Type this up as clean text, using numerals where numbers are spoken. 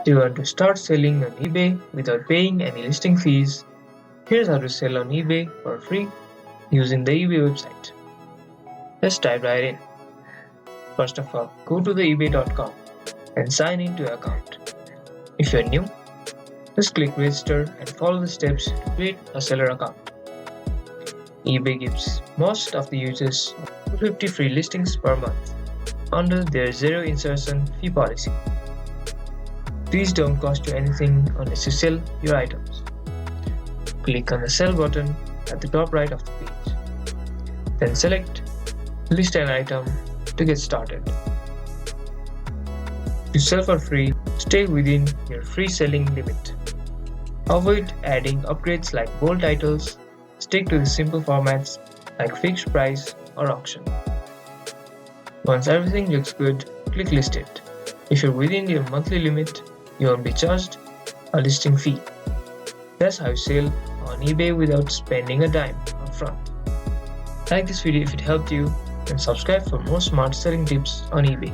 Do you want to start selling on eBay without paying any listing fees? Here's how to sell on eBay for free using the eBay website. Let's dive right in. First of all, go to the ebay.com and sign into your account. If you're new, just click register and follow the steps to create a seller account. eBay gives most of the users 250 free listings per month under their zero insertion fee policy. These don't cost you anything unless you sell your items. Click on the sell button at the top right of the page. Then select list an item to get started. To sell for free, stay within your free selling limit. Avoid adding upgrades like bold titles. Stick to the simple formats like fixed price or auction. Once everything looks good, click list it. If you're within your monthly limit, you won't be charged a listing fee. That's how you sell on eBay without spending a dime upfront. Like this video if it helped you and subscribe for more smart selling tips on eBay.